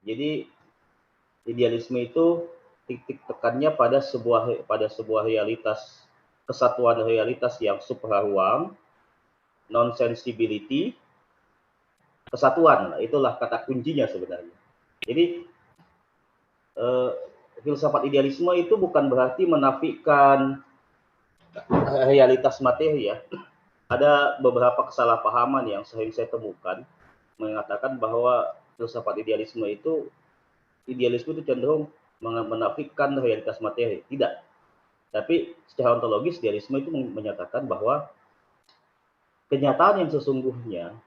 Jadi idealisme itu titik tekannya pada sebuah realitas, kesatuan realitas yang supraruang, non sensibility, kesatuan. Itulah kata kuncinya sebenarnya. Jadi filsafat idealisme itu bukan berarti menafikan realitas materi ya. Ada beberapa kesalahpahaman yang sering saya temukan mengatakan bahwa filsafat idealisme itu cenderung menafikan realitas materi. Tidak. Tapi secara ontologis idealisme itu menyatakan bahwa kenyataan yang sesungguhnya,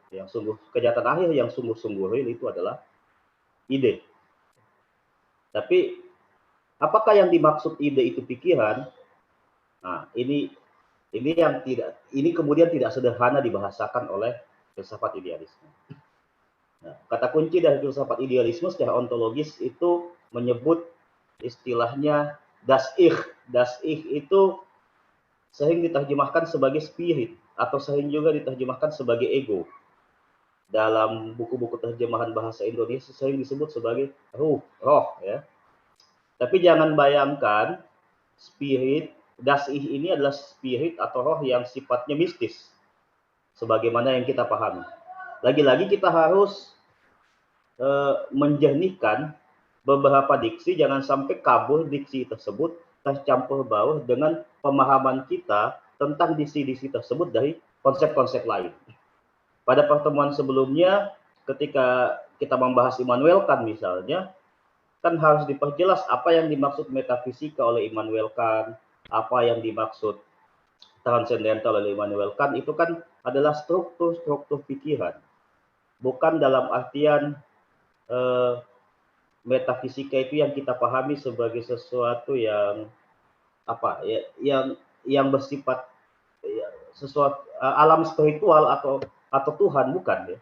kenyataan akhir yang sungguh-sungguh real itu adalah ide. Tapi apakah yang dimaksud ide itu pikiran? Nah, ini kemudian tidak sederhana dibahasakan oleh filsafat idealisme. Nah, kata kunci dari filsafat idealisme secara ontologis itu menyebut istilahnya das Ich. Das Ich itu sering diterjemahkan sebagai spirit atau sering juga diterjemahkan sebagai ego. Dalam buku-buku terjemahan bahasa Indonesia sering disebut sebagai roh ya. Tapi jangan bayangkan spirit, das Ich ini adalah spirit atau roh yang sifatnya mistis sebagaimana yang kita pahami. Lagi-lagi kita harus menjernihkan beberapa diksi, jangan sampai kabur diksi tersebut tercampur baur dengan pemahaman kita tentang diksi-diksi tersebut dari konsep-konsep lain. Pada pertemuan sebelumnya, ketika kita membahas Immanuel Kant misalnya, kan harus diperjelas apa yang dimaksud metafisika oleh Immanuel Kant, apa yang dimaksud transcendental oleh Immanuel Kant, itu kan adalah struktur-struktur pikiran. Bukan dalam artian metafisika itu yang kita pahami sebagai sesuatu yang yang bersifat sesuatu alam spiritual atau Tuhan, bukan ya.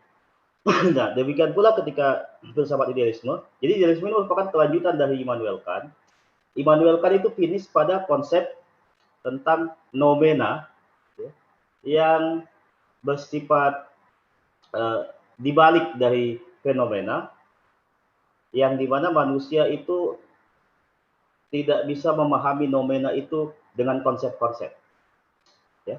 Nah, demikian pula ketika filsafat idealisme. Jadi idealisme ini merupakan kelanjutan dari Immanuel Kant. Immanuel Kant itu finish pada konsep tentang noumena ya, yang bersifat dibalik dari fenomena, yang dimana manusia itu tidak bisa memahami noumena itu dengan konsep-konsep. Ya.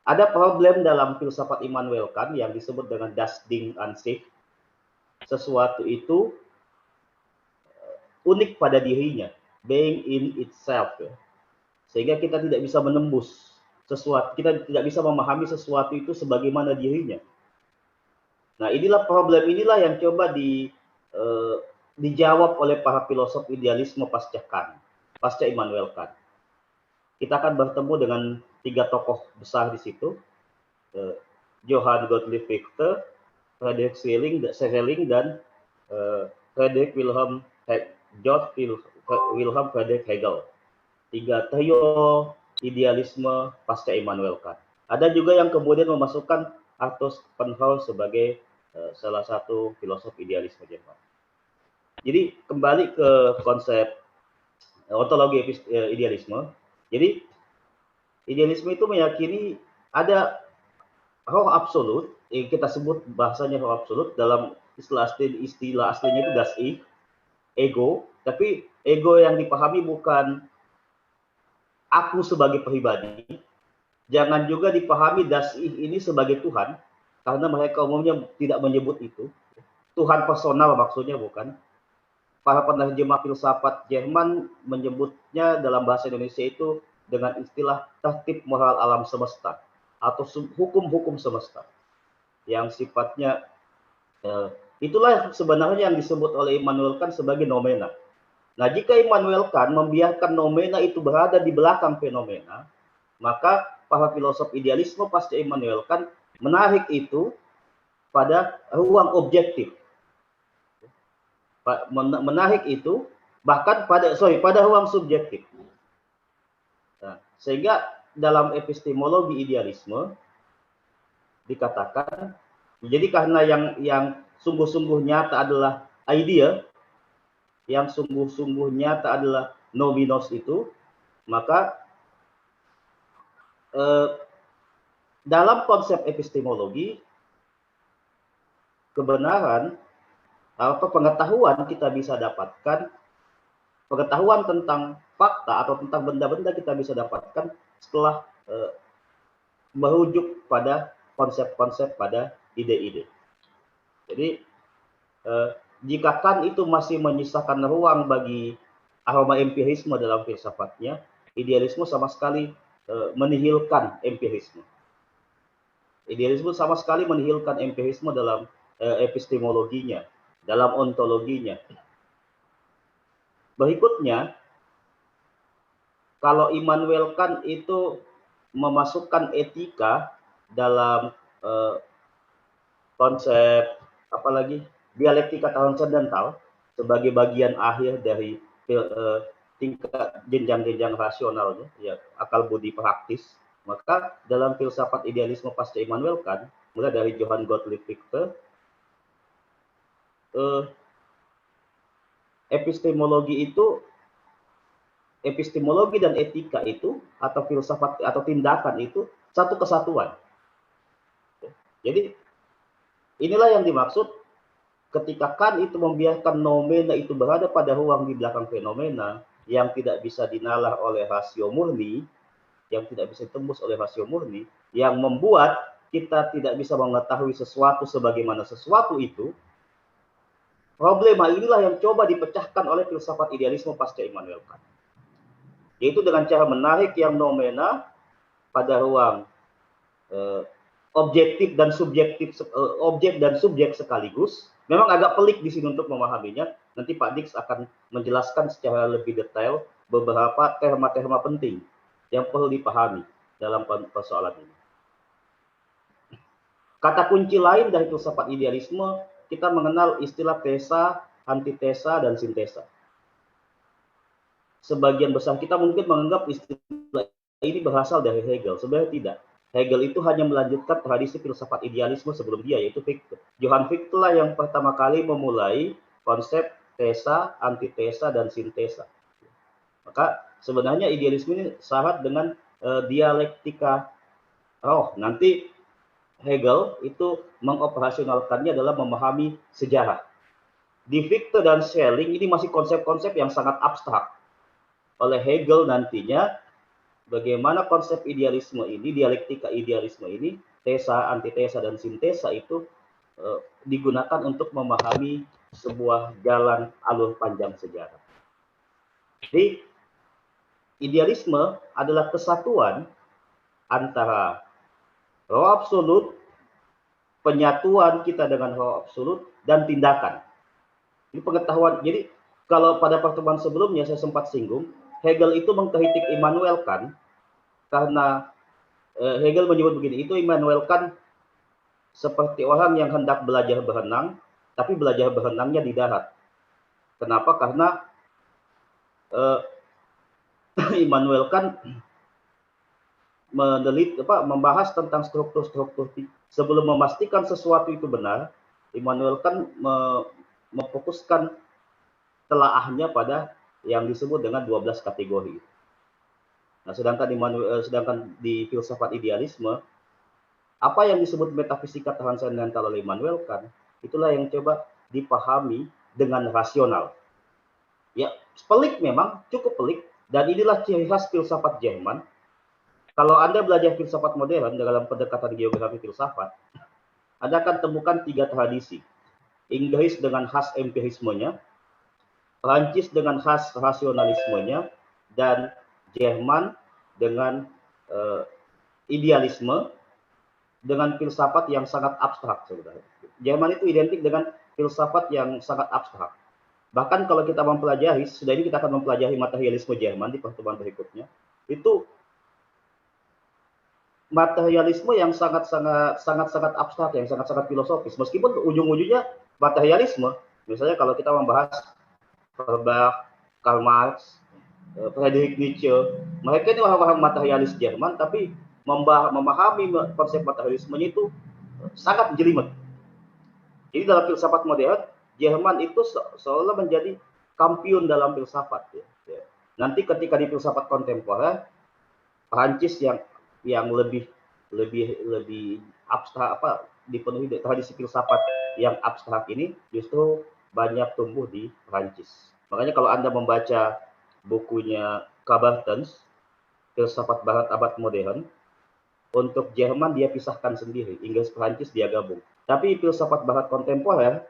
Ada problem dalam filsafat Immanuel Kant yang disebut dengan das Ding an sich. Sesuatu itu unik pada dirinya, being in itself. Ya. Sehingga kita tidak bisa menembus sesuatu, kita tidak bisa memahami sesuatu itu sebagaimana dirinya. Nah, problem inilah yang coba dijawab oleh para filosof idealisme pasca Kant, pasca Immanuel Kant. Kita akan bertemu dengan 3 tokoh besar di situ, Johann Gottlieb Fichte, Friedrich Schelling, dan Friedrich Wilhelm Friedrich Hegel. 3 trio idealisme pasca Immanuel Kant. Ada juga yang kemudian memasukkan Arthur Schopenhauer sebagai salah satu filosof idealisme Jerman. Jadi kembali ke konsep ontologi idealisme. Jadi idealisme itu meyakini ada roh absolut, yang kita sebut bahasanya roh absolut, dalam istilah aslinya itu das Ich, ego, tapi ego yang dipahami bukan aku sebagai pribadi. Jangan juga dipahami das Ich ini sebagai Tuhan, karena mereka umumnya tidak menyebut itu. Tuhan personal maksudnya bukan. Para penerjemah filsafat Jerman menyebutnya dalam bahasa Indonesia itu dengan istilah tertib moral alam semesta atau hukum-hukum semesta yang sifatnya itulah sebenarnya yang disebut oleh Immanuel Kant sebagai noumena. Nah, jika Immanuel Kant membiarkan noumena itu berada di belakang fenomena, maka para filosof idealisme pasca Immanuel Kant menarik itu pada ruang objektif. Menarik itu bahkan pada ruang subjektif. Nah, sehingga dalam epistemologi idealisme dikatakan, jadi karena yang sungguh-sungguh nyata adalah idea, yang sungguh-sungguh nyata adalah nominos itu, maka dalam konsep epistemologi, kebenaran atau pengetahuan kita bisa dapatkan, pengetahuan tentang fakta atau tentang benda-benda kita bisa dapatkan setelah merujuk pada konsep-konsep, pada ide-ide. Jadi jika Kant itu masih menyisakan ruang bagi aroma empirisme dalam filsafatnya, idealisme sama sekali menihilkan empirisme. Idealisme sama sekali menihilkan empirisme dalam epistemologinya, dalam ontologinya. Berikutnya, kalau Immanuel Kant itu memasukkan etika dalam konsep apalagi dialektika transendental sebagai bagian akhir dari tingkat jenjang-jenjang rasionalnya, ya, akal budi praktis, maka dalam filsafat idealisme pasca Immanuel Kant, mulai dari Johann Gottlieb Fichte, epistemologi dan etika itu, atau filsafat atau tindakan itu satu kesatuan. Jadi inilah yang dimaksud ketika Kant itu membiarkan nomena itu berada pada ruang di belakang fenomena yang tidak bisa dinalar oleh rasio murni, yang tidak bisa ditembus oleh rasio murni, yang membuat kita tidak bisa mengetahui sesuatu sebagaimana sesuatu itu. Problema inilah yang coba dipecahkan oleh filsafat idealisme pasca Immanuel Kant, yaitu dengan cara menarik yang nomena pada ruang objektif dan subjektif, objek dan subjek sekaligus. Memang agak pelik di sini untuk memahaminya. Nanti Pak Dix akan menjelaskan secara lebih detail beberapa terma-terma penting yang perlu dipahami dalam persoalan ini. Kata kunci lain dari filsafat idealisme, kita mengenal istilah tesa, antitesa, dan sintesa. Sebagian besar kita mungkin menganggap istilah ini berasal dari Hegel. Sebenarnya tidak. Hegel itu hanya melanjutkan tradisi filsafat idealisme sebelum dia, yaitu Fichte. Johann Fichte lah yang pertama kali memulai konsep tesa, antitesa, dan sintesa. Maka sebenarnya idealisme ini syarat dengan dialektika roh. Nanti Hegel itu mengoperasionalkannya dalam memahami sejarah. Di Fichte dan Schelling ini masih konsep-konsep yang sangat abstrak. Oleh Hegel nantinya, bagaimana konsep idealisme ini, dialektika idealisme ini, tesa, antitesa, dan sintesa itu digunakan untuk memahami sebuah jalan alur panjang sejarah. Jadi, idealisme adalah kesatuan antara roh absolut, penyatuan kita dengan roh absolut, dan tindakan. Ini pengetahuan. Jadi, kalau pada pertemuan sebelumnya saya sempat singgung, Hegel itu mengkritik Immanuel Kant karena Hegel menyebut begini, itu Immanuel Kant seperti orang yang hendak belajar berenang, tapi belajar berenangnya di darat. Kenapa? Karena Immanuel Kant membahas tentang struktur-struktur. Sebelum memastikan sesuatu itu benar, Immanuel Kant memfokuskan telaahnya pada yang disebut dengan 12 kategori. Nah, sedangkan di filsafat idealisme, apa yang disebut metafisika transendental oleh Immanuel Kant, itulah yang coba dipahami dengan rasional. Ya, pelik memang, cukup pelik, dan inilah ciri khas filsafat Jerman. Kalau Anda belajar filsafat modern dalam pendekatan geografi filsafat, Anda akan temukan 3 tradisi. Inggris dengan khas empirismenya, Prancis dengan khas rasionalismenya, dan Jerman dengan idealisme dengan filsafat yang sangat abstrak sebenarnya. Jerman itu identik dengan filsafat yang sangat abstrak. Bahkan kalau kita mempelajari, sudah ini kita akan mempelajari materialisme Jerman di pertemuan berikutnya, itu materialisme yang sangat abstrak, yang sangat filosofis. Meskipun ujung-ujungnya materialisme, misalnya kalau kita membahas Feuerbach, Karl Marx, Friedrich Nietzsche, mereka ini orang-orang materialis Jerman, tapi memahami konsep materialismenya itu sangat jelimet. Jadi dalam filsafat modern, Jerman itu seolah menjadi kampiun dalam filsafat. Ya. Nanti ketika di filsafat kontemporer, Perancis yang lebih abstrak, dipenuhi tradisi filsafat yang abstrak ini justru banyak tumbuh di Perancis. Makanya kalau Anda membaca bukunya Cabartens, Filsafat Barat Abad Modern, untuk Jerman dia pisahkan sendiri, Inggris Perancis dia gabung. Tapi filsafat Barat kontemporer,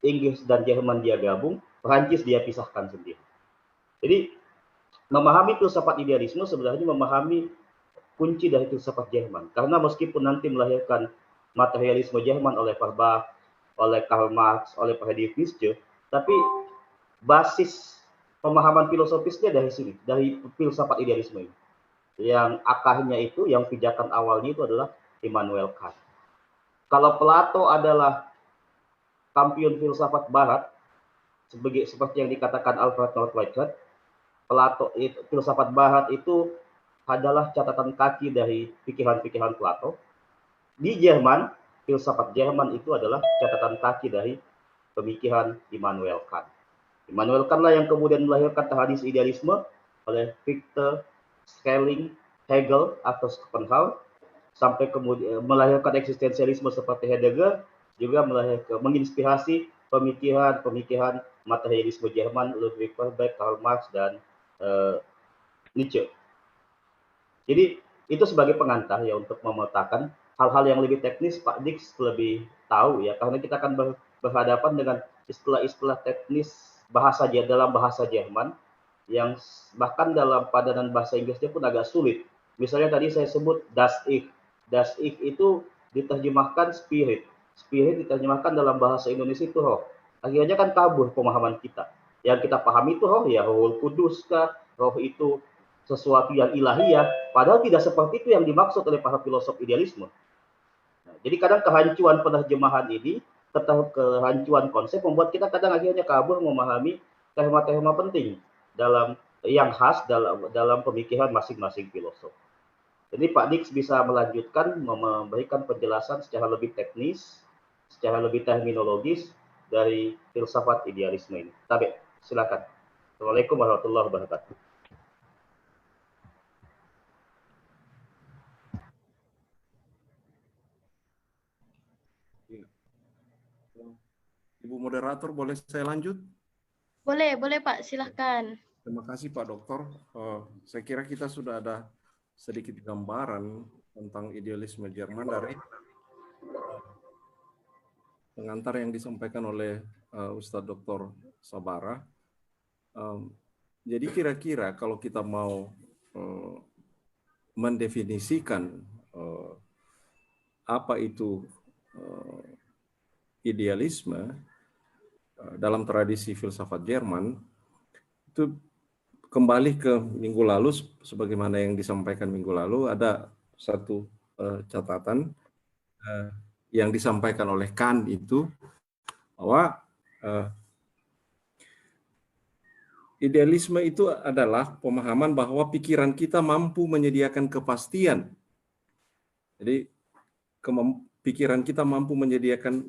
Inggris dan Jerman dia gabung, Perancis dia pisahkan sendiri. Jadi memahami filsafat idealisme sebenarnya memahami kunci dari filsafat Jerman. Karena meskipun nanti melahirkan materialisme Jerman oleh Feuerbach, oleh Karl Marx, oleh Friedrich Nietzsche, tapi basis pemahaman filosofisnya dari sini, dari filsafat idealisme ini. Yang akarnya itu, yang pijakan awalnya itu adalah Immanuel Kant. Kalau Plato adalah kampion filsafat Barat, seperti yang dikatakan Alfred North Whitehead, Plato itu, filsafat Barat itu adalah catatan kaki dari pikiran-pikiran Plato. Di Jerman, filsafat Jerman itu adalah catatan kaki dari pemikiran Immanuel Kant. Immanuel Kant lah yang kemudian melahirkan tradisi idealisme oleh Victor, Schelling, Hegel atau Schopenhauer, sampai kemudian melahirkan eksistensialisme seperti Heidegger, juga menginspirasi pemikiran materialisme Jerman, Ludwig Feuerbach, Karl Marx, dan Nietzsche. Jadi itu sebagai pengantar ya untuk memetakan hal-hal yang lebih teknis. Pak Dix lebih tahu ya, karena kita akan berhadapan dengan istilah-istilah teknis dalam bahasa Jerman yang bahkan dalam padanan bahasa Inggrisnya pun agak sulit. Misalnya tadi saya sebut das Ich. Das Ich itu diterjemahkan spirit. Spirit diterjemahkan dalam bahasa Indonesia itu roh. Akhirnya kan kabur pemahaman kita. Yang kita pahami itu roh ya, Roh Kudus kah, roh itu sesuatu yang ilahiyah, padahal tidak seperti itu yang dimaksud oleh para filosof idealisme. Nah, jadi kadang kehancuan penerjemahan ini, kehancuan konsep membuat kita kadang akhirnya kabur memahami tema-tema penting dalam yang khas dalam pemikiran masing-masing filosof. Jadi Pak Dix bisa melanjutkan memberikan penjelasan secara lebih teknis, secara lebih terminologis dari filsafat idealisme ini. Tabe, silakan. Assalamualaikum warahmatullahi wabarakatuh. Ibu moderator, boleh saya lanjut? Boleh Pak, silahkan. Terima kasih Pak Dokter. Saya kira kita sudah ada sedikit gambaran tentang idealisme Jerman dari pengantar yang disampaikan oleh Ustadz Dr. Sabara. Jadi kira-kira kalau kita mau mendefinisikan apa itu idealisme dalam tradisi filsafat Jerman, itu kembali ke minggu lalu, sebagaimana yang disampaikan minggu lalu, ada satu catatan yang disampaikan oleh Kant itu, bahwa idealisme itu adalah pemahaman bahwa pikiran kita mampu menyediakan kepastian. Jadi pikiran kita mampu menyediakan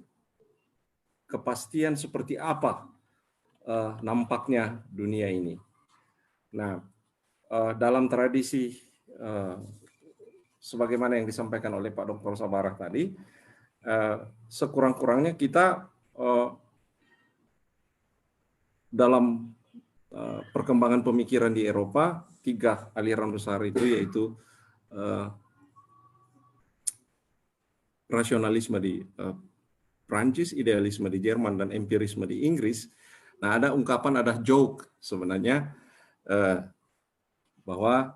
kepastian seperti apa nampaknya dunia ini. Nah, dalam tradisi sebagaimana yang disampaikan oleh Pak Dr. Sabara tadi, sekurang-kurangnya kita dalam perkembangan pemikiran di Eropa, 3 aliran besar itu, yaitu rasionalisme di Prancis, idealisme di Jerman, dan empirisme di Inggris. Nah, ada ungkapan, ada joke sebenarnya, bahwa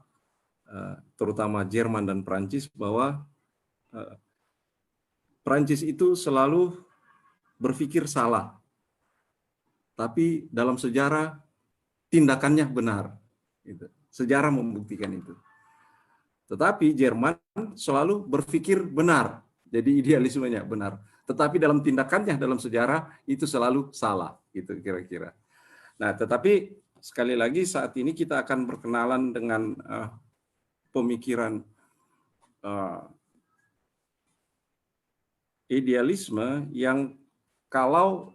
terutama Jerman dan Prancis, bahwa Prancis itu selalu berpikir salah, tapi dalam sejarah tindakannya benar. Sejarah membuktikan itu. Tetapi Jerman selalu berpikir benar, jadi idealismenya benar. Tetapi dalam tindakannya, dalam sejarah, itu selalu salah, gitu kira-kira. Nah, tetapi sekali lagi saat ini kita akan berkenalan dengan pemikiran idealisme yang kalau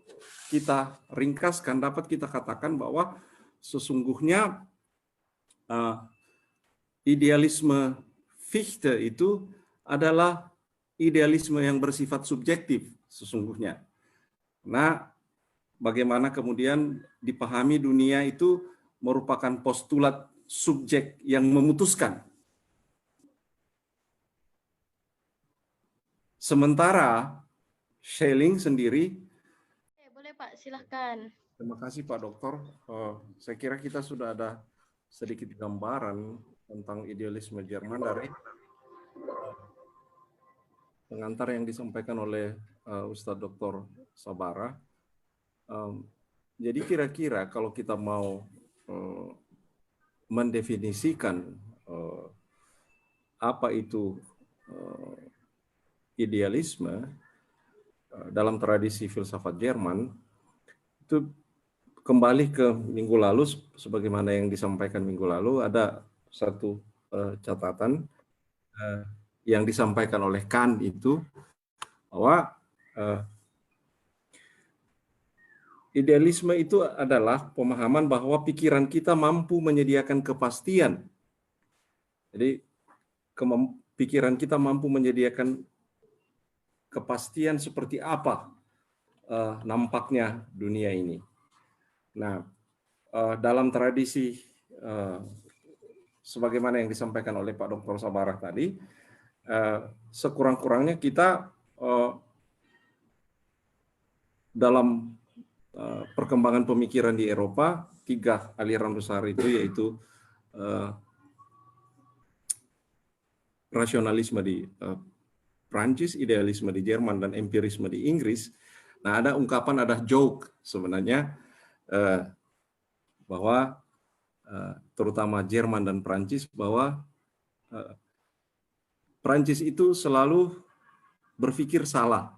kita ringkaskan dapat kita katakan bahwa sesungguhnya idealisme Fichte itu adalah idealisme yang bersifat subjektif sesungguhnya. Nah, bagaimana kemudian dipahami dunia itu merupakan postulat subjek yang memutuskan. Sementara Schelling sendiri, Boleh Pak, silahkan. terima kasih Pak Dokter. Saya kira kita sudah ada sedikit gambaran tentang idealisme Jerman dari pengantar yang disampaikan oleh Ustadz Dr. Sabara. Jadi kira-kira kalau kita mau mendefinisikan apa itu idealisme dalam tradisi filsafat Jerman, itu kembali ke minggu lalu, sebagaimana yang disampaikan minggu lalu, ada satu catatan yang disampaikan oleh Kant itu, bahwa idealisme itu adalah pemahaman bahwa pikiran kita mampu menyediakan kepastian. Jadi pikiran kita mampu menyediakan kepastian seperti apa nampaknya dunia ini. Nah, dalam tradisi sebagaimana yang disampaikan oleh Pak Dr. Sabara tadi, sekurang-kurangnya kita dalam perkembangan pemikiran di Eropa, 3 aliran besar itu, yaitu rasionalisme di Prancis, idealisme di Jerman, dan empirisme di Inggris. Nah, ada ungkapan, ada joke sebenarnya, bahwa terutama Jerman dan Prancis, bahwa Prancis itu selalu berpikir salah,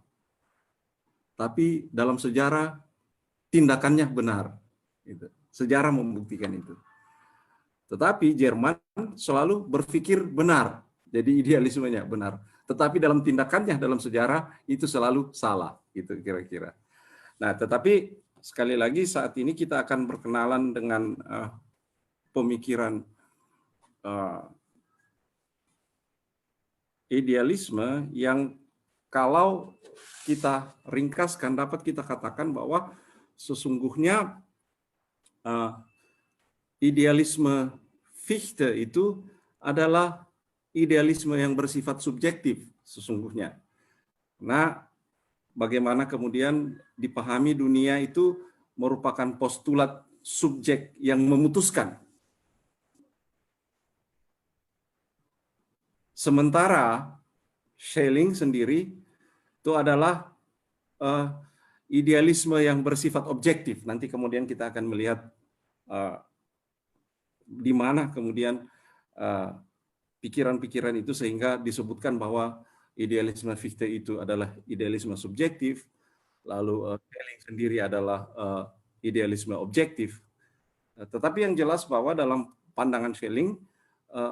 tapi dalam sejarah tindakannya benar. Sejarah membuktikan itu. Tetapi Jerman selalu berpikir benar, jadi idealismenya benar. Tetapi dalam tindakannya dalam sejarah itu selalu salah, gitu kira-kira. Nah, tetapi sekali lagi saat ini kita akan berkenalan dengan pemikiran idealisme yang kalau kita ringkaskan dapat kita katakan bahwa sesungguhnya idealisme Fichte itu adalah idealisme yang bersifat subjektif sesungguhnya. Nah, bagaimana kemudian dipahami dunia itu merupakan postulat subjek yang memutuskan. Sementara Schelling sendiri itu adalah idealisme yang bersifat objektif. Nanti kemudian kita akan melihat di mana kemudian pikiran-pikiran itu sehingga disebutkan bahwa idealisme Fichte itu adalah idealisme subjektif, lalu Schelling sendiri adalah idealisme objektif. Tetapi yang jelas bahwa dalam pandangan Schelling,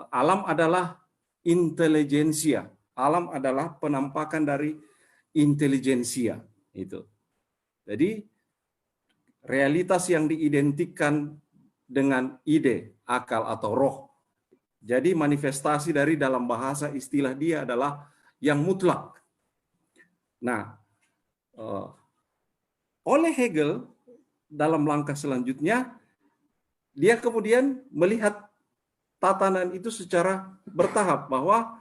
alam adalah intelijensia. Alam adalah penampakan dari intelijensia. Itu. Jadi realitas yang diidentikan dengan ide, akal atau roh. Jadi manifestasi dari dalam bahasa istilah dia adalah yang mutlak. Nah, oleh Hegel dalam langkah selanjutnya, dia kemudian melihat tatanan itu secara bertahap, bahwa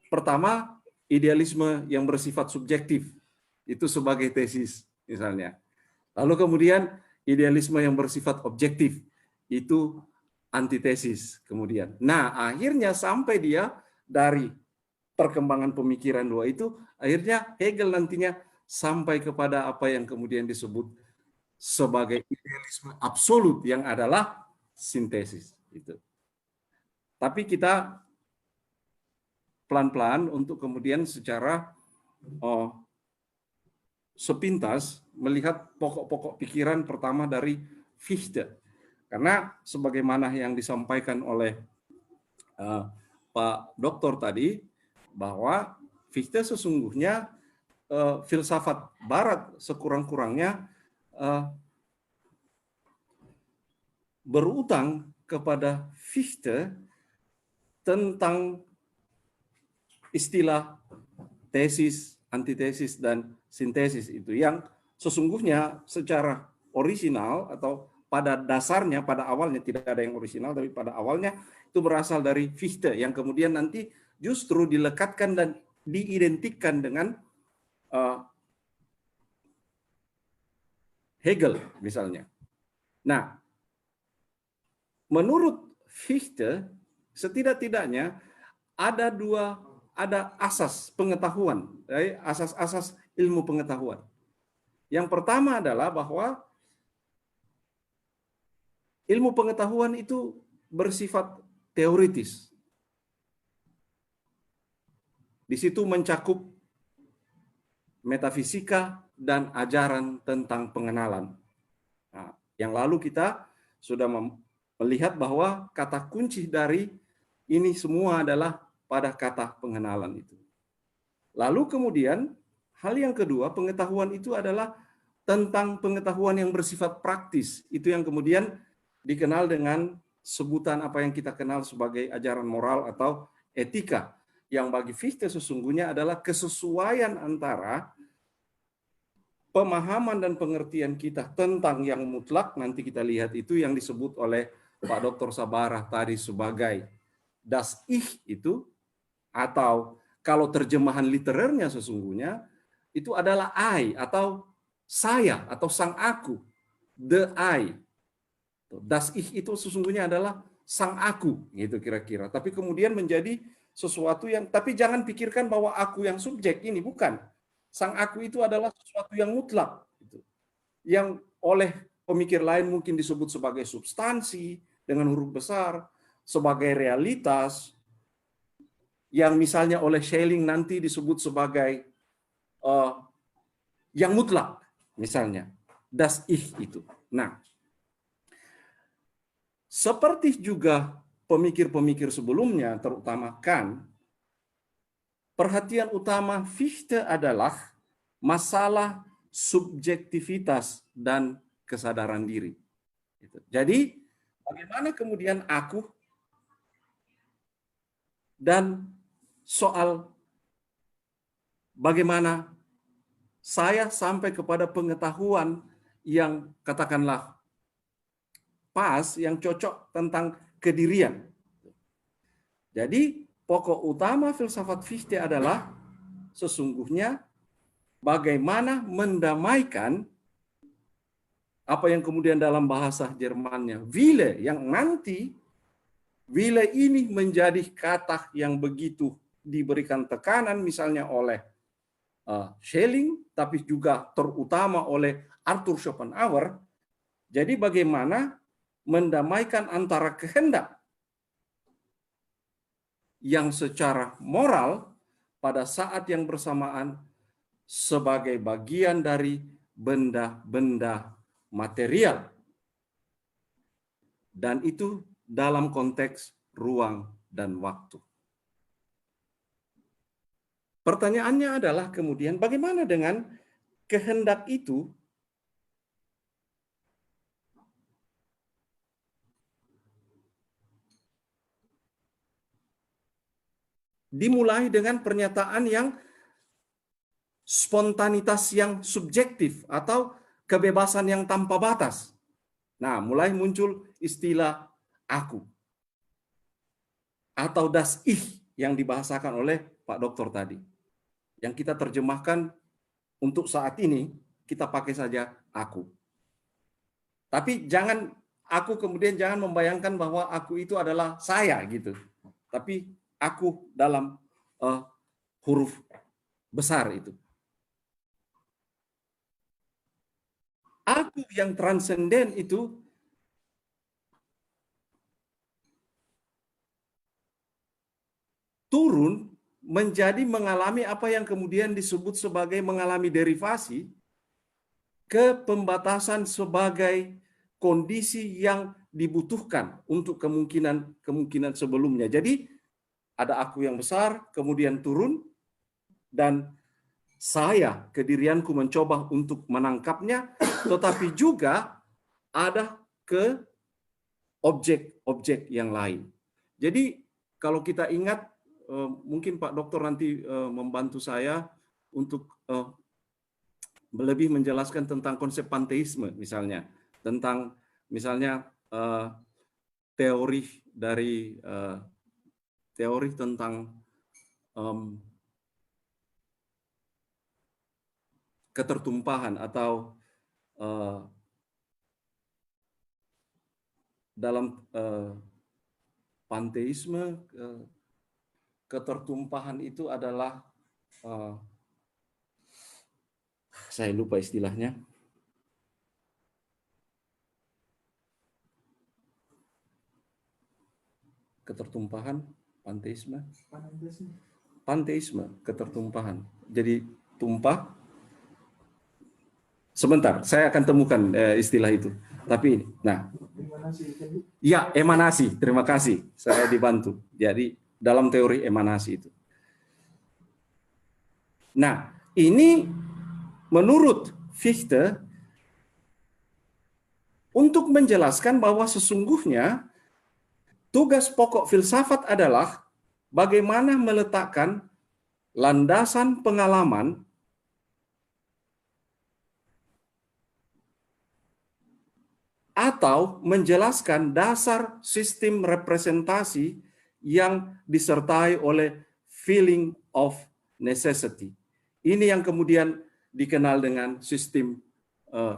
pertama idealisme yang bersifat subjektif itu sebagai tesis misalnya. Lalu kemudian idealisme yang bersifat objektif itu antitesis kemudian. Nah, akhirnya sampai dia dari perkembangan pemikiran dua itu, akhirnya Hegel nantinya sampai kepada apa yang kemudian disebut sebagai idealisme absolut yang adalah sintesis itu. Tapi kita pelan-pelan untuk kemudian secara sepintas melihat pokok-pokok pikiran pertama dari Fichte. Karena sebagaimana yang disampaikan oleh Pak Doktor tadi, bahwa Fichte sesungguhnya filsafat Barat sekurang-kurangnya berutang kepada Fichte tentang istilah tesis, antitesis, dan sintesis itu yang sesungguhnya secara orisinal atau pada dasarnya, pada awalnya tidak ada yang orisinal, tapi pada awalnya itu berasal dari Fichte yang kemudian nanti justru dilekatkan dan diidentikan dengan Hegel misalnya. Nah, menurut Fichte setidak-tidaknya ada asas pengetahuan, asas-asas ilmu pengetahuan. Yang pertama adalah bahwa ilmu pengetahuan itu bersifat teoritis. Di situ mencakup metafisika dan ajaran tentang pengenalan. Nah, yang lalu kita sudah melihat bahwa kata kunci dari ini semua adalah pada kata pengenalan itu. Lalu kemudian hal yang kedua, pengetahuan itu adalah tentang pengetahuan yang bersifat praktis. Itu yang kemudian dikenal dengan sebutan apa yang kita kenal sebagai ajaran moral atau etika. Yang bagi Fichte sesungguhnya adalah kesesuaian antara pemahaman dan pengertian kita tentang yang mutlak, nanti kita lihat itu yang disebut oleh Pak Dr. Sabarah tadi sebagai das Ich itu, atau kalau terjemahan literernya sesungguhnya itu adalah I atau saya atau sang aku, the I. Das Ich itu sesungguhnya adalah sang aku, gitu kira-kira. Tapi kemudian menjadi sesuatu yang, tapi jangan pikirkan bahwa aku yang subjek ini, bukan. Sang aku itu adalah sesuatu yang mutlak, gitu. Yang oleh pemikir lain mungkin disebut sebagai substansi dengan huruf besar, sebagai realitas, yang misalnya oleh Schelling nanti disebut sebagai yang mutlak, misalnya das Ich itu. Nah, seperti juga pemikir-pemikir sebelumnya, terutama Kant, perhatian utama Fichte adalah masalah subjektivitas dan kesadaran diri. Jadi, bagaimana kemudian aku dan soal bagaimana saya sampai kepada pengetahuan yang katakanlah pas, yang cocok tentang kedirian. Jadi pokok utama filsafat Fichte adalah sesungguhnya bagaimana mendamaikan apa yang kemudian dalam bahasa Jermannya Wille, yang nanti Wille ini menjadi kata yang begitu diberikan tekanan misalnya oleh Schelling, tapi juga terutama oleh Arthur Schopenhauer. Jadi bagaimana mendamaikan antara kehendak yang secara moral pada saat yang bersamaan sebagai bagian dari benda-benda material. Dan itu dalam konteks ruang dan waktu. Pertanyaannya adalah kemudian bagaimana dengan kehendak itu dimulai dengan pernyataan yang spontanitas yang subjektif atau kebebasan yang tanpa batas. Nah, mulai muncul istilah aku atau das Ich yang dibahasakan oleh Pak Doktor tadi. Yang kita terjemahkan untuk saat ini, kita pakai saja aku. Tapi jangan, aku kemudian jangan membayangkan bahwa aku itu adalah saya gitu. Tapi aku dalam huruf besar itu. Aku yang transenden itu turun menjadi mengalami apa yang kemudian disebut sebagai mengalami derivasi ke pembatasan sebagai kondisi yang dibutuhkan untuk kemungkinan sebelumnya. Jadi ada aku yang besar, kemudian turun, dan saya, kedirianku mencoba untuk menangkapnya, tetapi juga ada objek-objek yang lain. Jadi kalau kita ingat, mungkin Pak Dokter nanti membantu saya untuk lebih menjelaskan tentang konsep panteisme misalnya, tentang misalnya teori dari teori tentang ketertumpahan atau dalam panteisme ketertumpahan itu adalah saya lupa istilahnya. Ketertumpahan, panteisme. Panteisme, ketertumpahan. Jadi tumpah. Sebentar, saya akan temukan istilah itu. Tapi, nah, ya emanasi. Terima kasih, saya dibantu. Jadi dalam teori emanasi itu. Nah, ini menurut Fichte untuk menjelaskan bahwa sesungguhnya tugas pokok filsafat adalah bagaimana meletakkan landasan pengalaman atau menjelaskan dasar sistem representasi yang disertai oleh feeling of necessity. Ini yang kemudian dikenal dengan sistem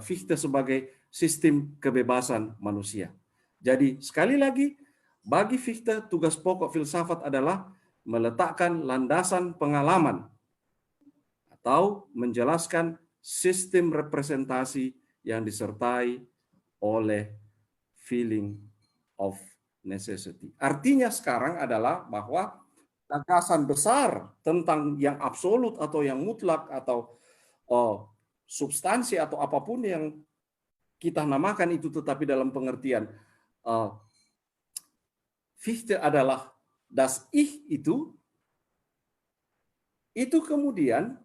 Fichte sebagai sistem kebebasan manusia. Jadi sekali lagi, bagi Fichte tugas pokok filsafat adalah meletakkan landasan pengalaman atau menjelaskan sistem representasi yang disertai oleh feeling of necessity. Artinya sekarang adalah bahwa gagasan besar tentang yang absolut atau yang mutlak atau substansi atau apapun yang kita namakan itu, tetapi dalam pengertian Fichte adalah das Ich itu kemudian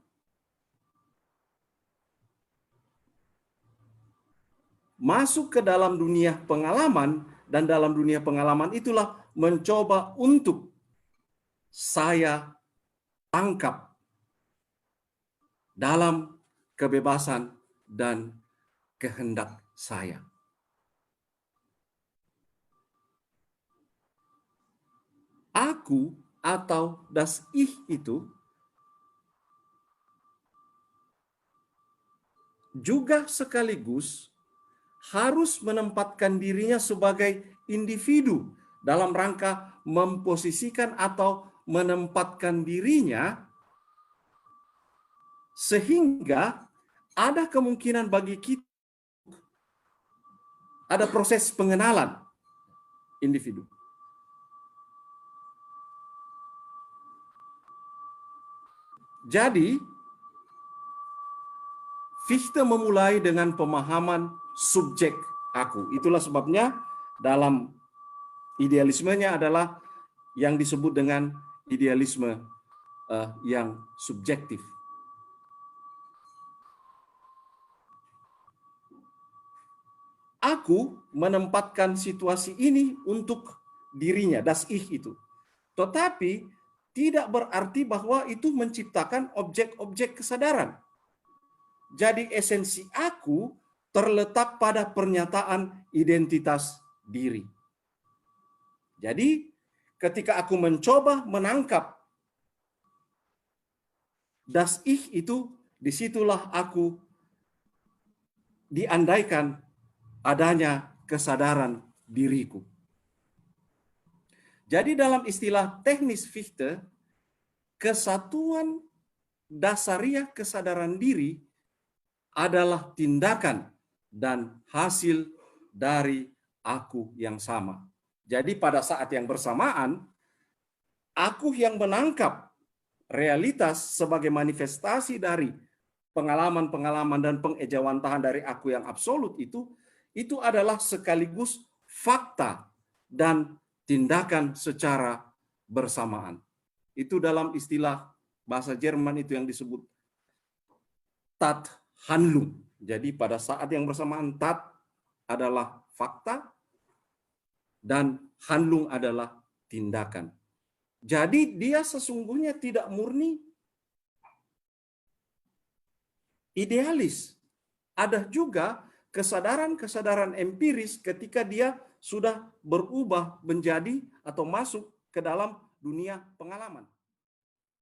masuk ke dalam dunia pengalaman, dan dalam dunia pengalaman itulah mencoba untuk saya tangkap dalam kebebasan dan kehendak saya. Aku atau das Ich itu juga sekaligus harus menempatkan dirinya sebagai individu dalam rangka memposisikan atau menempatkan dirinya sehingga ada kemungkinan bagi kita ada proses pengenalan individu. Jadi, Fichte memulai dengan pemahaman subjek aku. Itulah sebabnya dalam idealismenya adalah yang disebut dengan idealisme yang subjektif. Aku menempatkan situasi ini untuk dirinya, das Ich itu. Tetapi tidak berarti bahwa itu menciptakan objek-objek kesadaran. Jadi esensi aku terletak pada pernyataan identitas diri. Jadi ketika aku mencoba menangkap das Ich itu, disitulah aku diandaikan adanya kesadaran diriku. Jadi dalam istilah teknis Fichte, kesatuan dasariah kesadaran diri adalah tindakan dan hasil dari aku yang sama. Jadi pada saat yang bersamaan, aku yang menangkap realitas sebagai manifestasi dari pengalaman-pengalaman dan pengejawantahan dari aku yang absolut itu adalah sekaligus fakta dan tindakan secara bersamaan. Itu dalam istilah bahasa Jerman itu yang disebut Tathandlung. Jadi pada saat yang bersamaan Tat adalah fakta, dan handlung adalah tindakan. Jadi dia sesungguhnya tidak murni idealis. Ada juga kesadaran-kesadaran empiris ketika dia sudah berubah menjadi atau masuk ke dalam dunia pengalaman.